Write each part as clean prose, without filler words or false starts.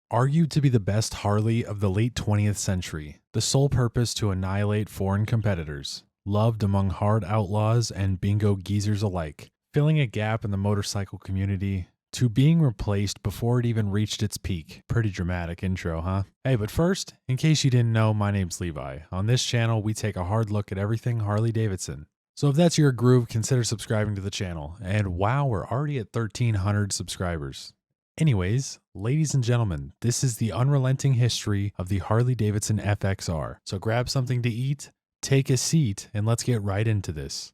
Argued to be the best Harley of the late 20th century, the sole purpose to annihilate foreign competitors, loved among hard outlaws and bingo geezers alike, filling a gap in the motorcycle community, to being replaced before it even reached its peak. Pretty dramatic intro, huh? Hey, but first, in case you didn't know, my name's Levi. On this channel, we take a hard look at everything Harley Davidson. So if that's your groove, consider subscribing to the channel. And wow, we're already at 1,300 subscribers. Anyways, ladies and gentlemen, this is the unrelenting history of the Harley Davidson FXR. So grab something to eat, take a seat, and let's get right into this.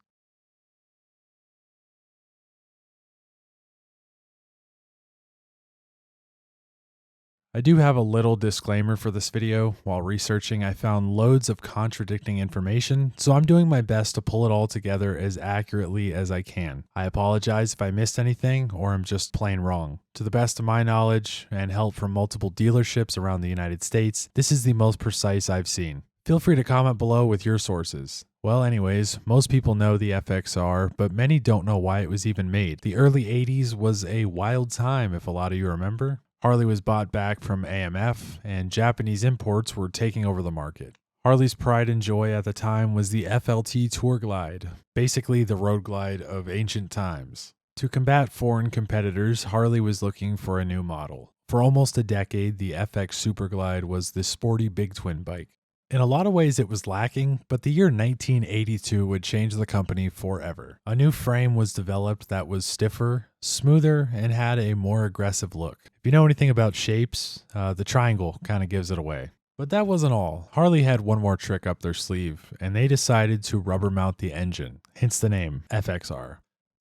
I do have a little disclaimer for this video. While researching, I found loads of contradicting information, so I'm doing my best to pull it all together as accurately as I can. I apologize if I missed anything or am just plain wrong. To the best of my knowledge and help from multiple dealerships around the United States, this is the most precise I've seen. Feel free to comment below with your sources. Well, anyways, most people know the FXR, but many don't know why it was even made. The early 80s was a wild time, if a lot of you remember. Harley was bought back from AMF, and Japanese imports were taking over the market. Harley's pride and joy at the time was the FLT Tour Glide, basically the road glide of ancient times. To combat foreign competitors, Harley was looking for a new model. For almost a decade, the FX Superglide was the sporty big twin bike. In a lot of ways it was lacking, but the year 1982 would change the company forever. A new frame was developed that was stiffer, smoother, and had a more aggressive look. If you know anything about shapes, the triangle kind of gives it away. But that wasn't all. Harley had one more trick up their sleeve, and they decided to rubber mount the engine, hence the name FXR.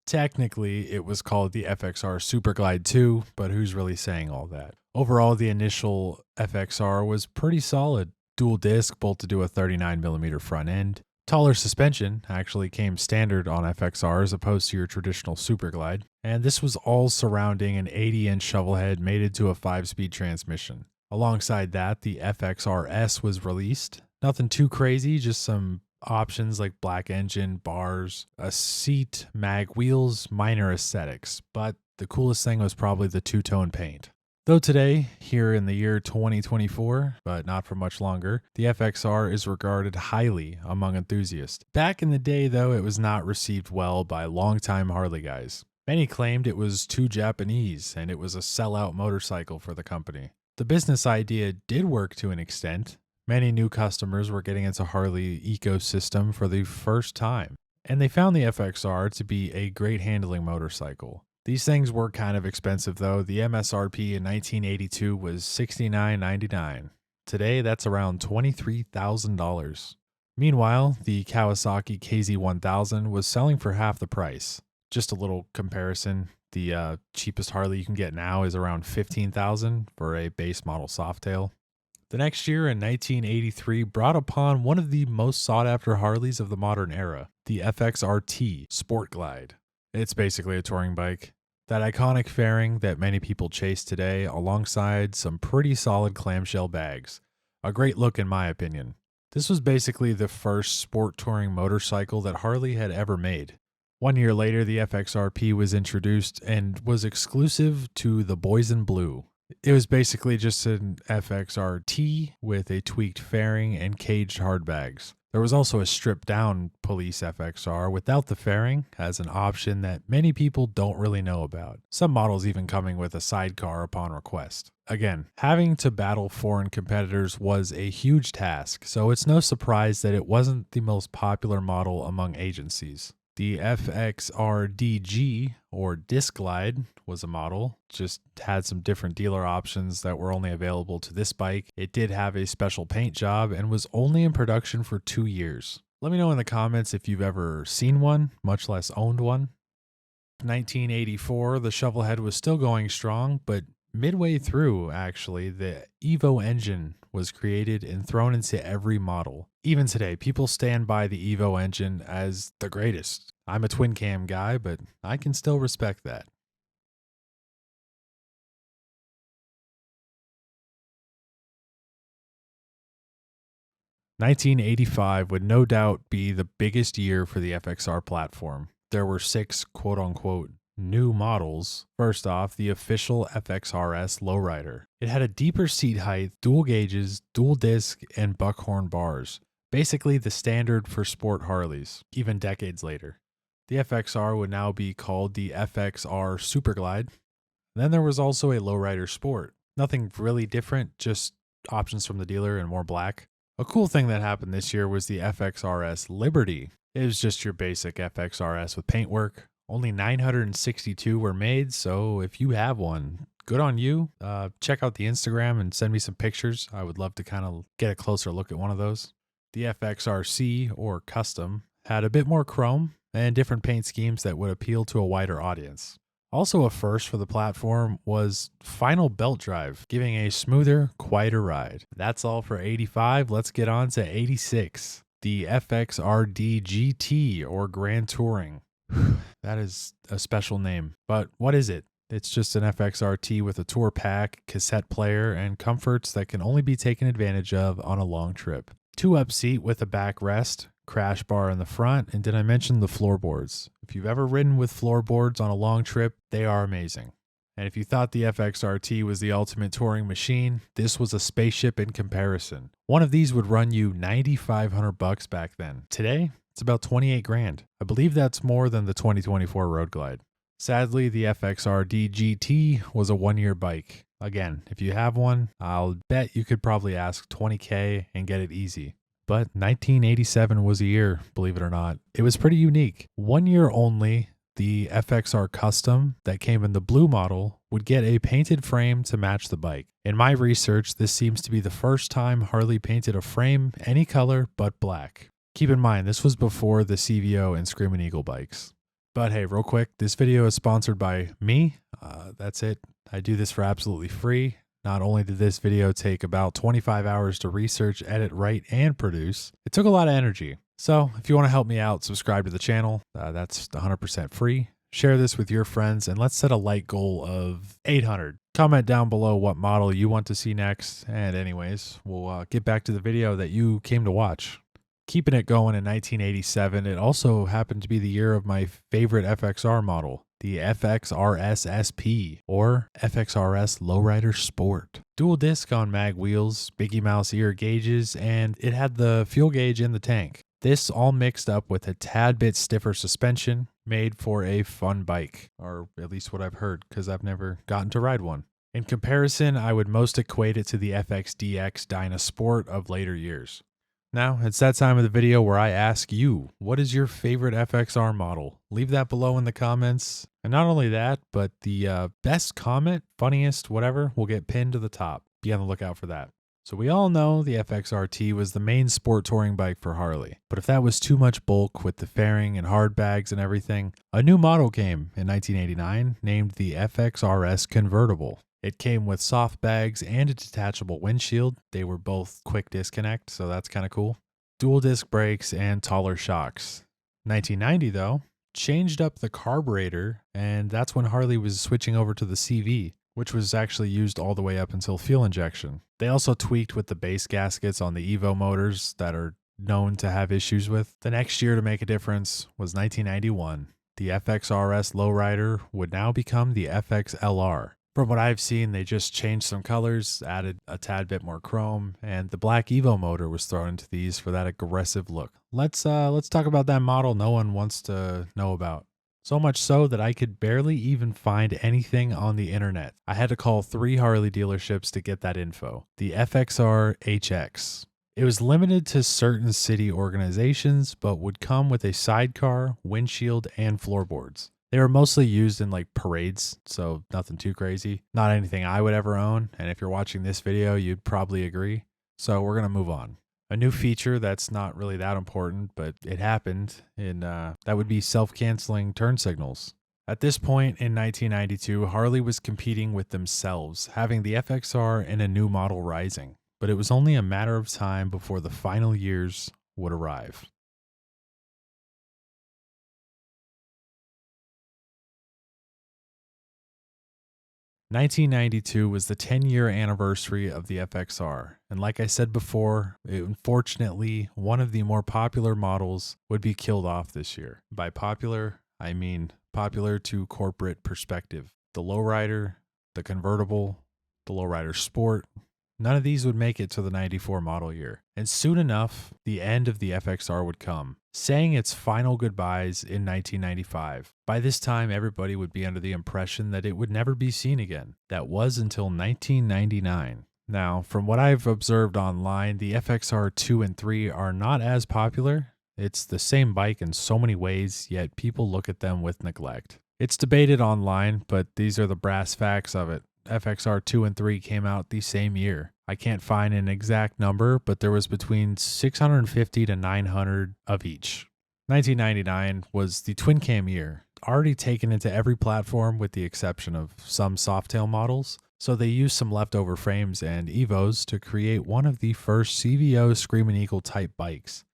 Technically, it was called the FXR Superglide 2, but who's really saying all that? Overall, the initial FXR was pretty solid. Dual disc bolted to a 39mm front end. Taller suspension actually came standard on FXR as opposed to your traditional Superglide. And this was all surrounding an 80-inch shovel head mated to a 5-speed transmission. Alongside that, the FXR-S was released. Nothing too crazy, just some options like black engine, bars, a seat, mag wheels, minor aesthetics. But the coolest thing was probably the two-tone paint. Though today, here in the year 2024, but not for much longer, the FXR is regarded highly among enthusiasts. Back in the day, though, it was not received well by longtime Harley guys. Many claimed it was too Japanese and it was a sellout motorcycle for the company. The business idea did work to an extent. Many new customers were getting into Harley ecosystem for the first time, and they found the FXR to be a great handling motorcycle. These things were kind of expensive though. The MSRP in 1982 was $69.99. Today, that's around $23,000. Meanwhile, the Kawasaki KZ1000 was selling for half the price. Just a little comparison, the cheapest Harley you can get now is around $15,000 for a base model Softail. The next year, in 1983, brought upon one of the most sought-after Harleys of the modern era, the FXRT Sportglide. It's basically a touring bike. That iconic fairing that many people chase today, alongside some pretty solid clamshell bags. A great look in my opinion. This was basically the first sport touring motorcycle that Harley had ever made. 1 year later, the FXRP was introduced and was exclusive to the Boys in Blue. It was basically just an FXRT with a tweaked fairing and caged hard bags. There was also a stripped-down police FXR without the fairing as an option that many people don't really know about. Some models even coming with a sidecar upon request. Again, having to battle foreign competitors was a huge task, so it's no surprise that it wasn't the most popular model among agencies. The FXRDG, or Disc Glide, was a model, just had some different dealer options that were only available to this bike. It did have a special paint job and was only in production for 2 years. Let me know in the comments if you've ever seen one, much less owned one. 1984, the shovel head was still going strong, but midway through, actually, the Evo engine was created and thrown into every model. Even today, people stand by the Evo engine as the greatest. I'm a twin cam guy, but I can still respect that. 1985 would no doubt be the biggest year for the FXR platform. There were 6 quote-unquote new models. First off, the official FXRS lowrider. It had a deeper seat height, dual gauges, dual disc, and buckhorn bars. Basically the standard for sport Harleys, even decades later. The FXR would now be called the FXR Superglide. Then there was also a lowrider sport. Nothing really different, just options from the dealer and more black. A cool thing that happened this year was the FXRS Liberty. It was just your basic FXRS with paintwork. Only 962 were made, so if you have one, good on you. Check out the Instagram and send me some pictures. I would love to kind of get a closer look at one of those. The FXRC, or Custom, had a bit more chrome and different paint schemes that would appeal to a wider audience. Also a first for the platform was final belt drive, giving a smoother, quieter ride. That's all for 85. Let's get on to 86. The FXRD GT, or Grand Touring. That is a special name, but what is it? It's just an FXRT with a tour pack, cassette player, and comforts that can only be taken advantage of on a long trip. 2-up seat with a backrest, crash bar in the front, and did I mention the floorboards? If you've ever ridden with floorboards on a long trip, they are amazing. And if you thought the FXRT was the ultimate touring machine, this was a spaceship in comparison. One of these would run you $9,500 back then. Today, it's about 28 grand. I believe that's more than the 2024 Road Glide. Sadly, the FXRD GT was a one-year bike. Again, if you have one, I'll bet you could probably ask $20K and get it easy. But 1987 was a year, believe it or not. It was pretty unique. 1 year only, the FXR Custom that came in the blue model would get a painted frame to match the bike. In my research, this seems to be the first time Harley painted a frame any color but black. Keep in mind, this was before the CVO and Screamin' Eagle bikes. But hey, real quick, this video is sponsored by me. That's it. I do this for absolutely free. Not only did this video take about 25 hours to research, edit, write, and produce, it took a lot of energy. So if you want to help me out, subscribe to the channel. That's 100% free. Share this with your friends, and let's set a like goal of 800. Comment down below what model you want to see next. And anyways, we'll get back to the video that you came to watch. Keeping it going in 1987, it also happened to be the year of my favorite FXR model, the FXRS SP, or FXRS Lowrider Sport. Dual disc on mag wheels, Mickey Mouse ear gauges, and it had the fuel gauge in the tank. This all mixed up with a tad bit stiffer suspension, made for a fun bike, or at least what I've heard, because I've never gotten to ride one. In comparison, I would most equate it to the FXDX Dyna Sport of later years. Now, it's that time of the video where I ask you, what is your favorite FXR model? Leave that below in the comments. And not only that, but the best comment, funniest, whatever, will get pinned to the top. Be on the lookout for that. So we all know the FXRT was the main sport touring bike for Harley. But if that was too much bulk with the fairing and hard bags and everything, a new model came in 1989 named the FXRS Convertible. It came with soft bags and a detachable windshield. They were both quick disconnect, so that's kind of cool. Dual disc brakes and taller shocks. 1990 though, changed up the carburetor, and that's when Harley was switching over to the CV, which was actually used all the way up until fuel injection. They also tweaked with the base gaskets on the Evo motors that are known to have issues with. The next year to make a difference was 1991. The FXRS Lowrider would now become the FXLR. From what I've seen, they just changed some colors, added a tad bit more chrome, and the black Evo motor was thrown into these for that aggressive look. Let's talk about that model no one wants to know about. So much so that I could barely even find anything on the internet. I had to call 3 Harley dealerships to get that info. The FXR HX. It was limited to certain city organizations, but would come with a sidecar, windshield, and floorboards. They were mostly used in like parades, so nothing too crazy. Not anything I would ever own, and if you're watching this video, you'd probably agree. So we're going to move on. A new feature that's not really that important, but it happened, and that would be self-canceling turn signals. At this point in 1992, Harley was competing with themselves, having the FXR and a new model rising. But it was only a matter of time before the final years would arrive. 1992 was the 10-year anniversary of the FXR, and like I said before, unfortunately, one of the more popular models would be killed off this year. By popular, I mean popular to corporate perspective. The lowrider, the convertible, the lowrider sport, none of these would make it to the 94 model year. And soon enough, the end of the FXR would come, saying its final goodbyes in 1995. By this time, everybody would be under the impression that it would never be seen again. That was until 1999. Now, from what I've observed online, the FXR 2 and 3 are not as popular. It's the same bike in so many ways, yet people look at them with neglect. It's debated online, but these are the brass facts of it. FXR 2 and 3 came out the same year. I can't find an exact number, but there was between 650 to 900 of each. 1999 was the twin cam year, already taken into every platform with the exception of some softail models. So they used some leftover frames and Evos to create one of the first CVO Screamin' Eagle type bikes.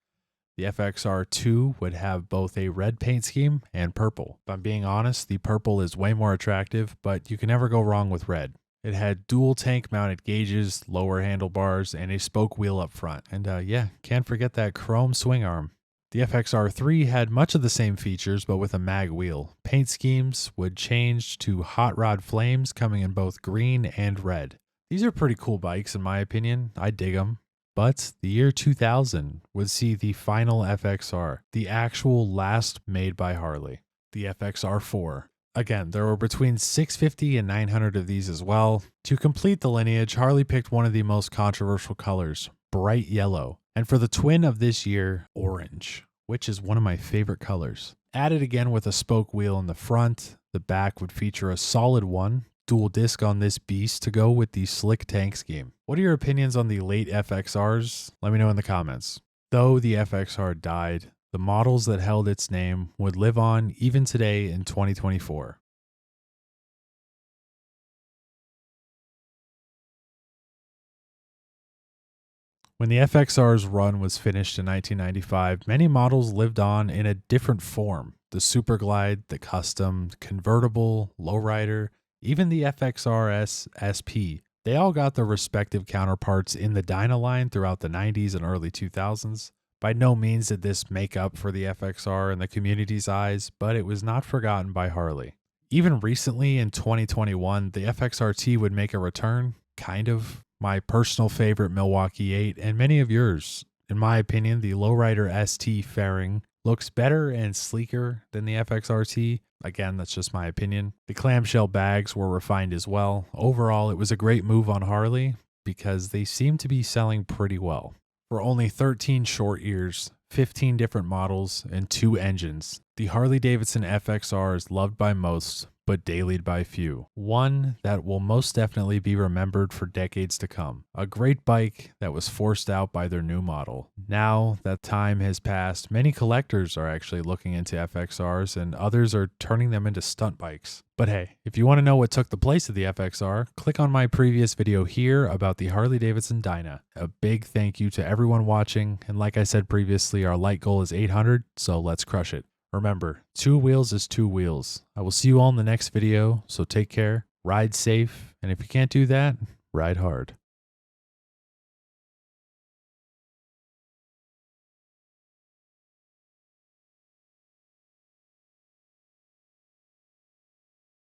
The FXR2 would have both a red paint scheme and purple. If I'm being honest, the purple is way more attractive, but you can never go wrong with red. It had dual tank mounted gauges, lower handlebars, and a spoke wheel up front. And yeah, can't forget that chrome swing arm. The FXR3 had much of the same features, but with a mag wheel. Paint schemes would change to hot rod flames coming in both green and red. These are pretty cool bikes in my opinion. I dig them. But the year 2000 would see the final FXR, the actual last made by Harley, the FXR4. Again, there were between 650 and 900 of these as well. To complete the lineage, Harley picked one of the most controversial colors, bright yellow. And for the twin of this year, orange, which is one of my favorite colors. Added again with a spoke wheel in the front, the back would feature a solid one, dual disc on this beast to go with the slick tank scheme. What are your opinions on the late FXRs? Let me know in the comments. Though the FXR died, the models that held its name would live on even today in 2024. When the FXR's run was finished in 1995, many models lived on in a different form. The Superglide, the Custom, Convertible, Lowrider, even the FXRS SP. They all got their respective counterparts in the Dyna line throughout the 90s and early 2000s. By no means did this make up for the FXR in the community's eyes, but it was not forgotten by Harley. Even recently in 2021, the FXRT would make a return, kind of. My personal favorite Milwaukee 8 and many of yours. In my opinion, the Lowrider ST fairing looks better and sleeker than the FXRT. Again, that's just my opinion. The clamshell bags were refined as well. Overall, it was a great move on Harley because they seem to be selling pretty well. For only 13 short years, 15 different models, and 2 engines, the Harley Davidson FXR is loved by most, but dailied by few. One that will most definitely be remembered for decades to come. A great bike that was forced out by their new model. Now that time has passed, many collectors are actually looking into FXRs and others are turning them into stunt bikes. But hey, if you want to know what took the place of the FXR, click on my previous video here about the Harley Davidson Dyna. A big thank you to everyone watching, and like I said previously, our light goal is 800, so let's crush it. Remember, 2 wheels is 2 wheels. I will see you all in the next video, so take care, ride safe, and if you can't do that, ride hard.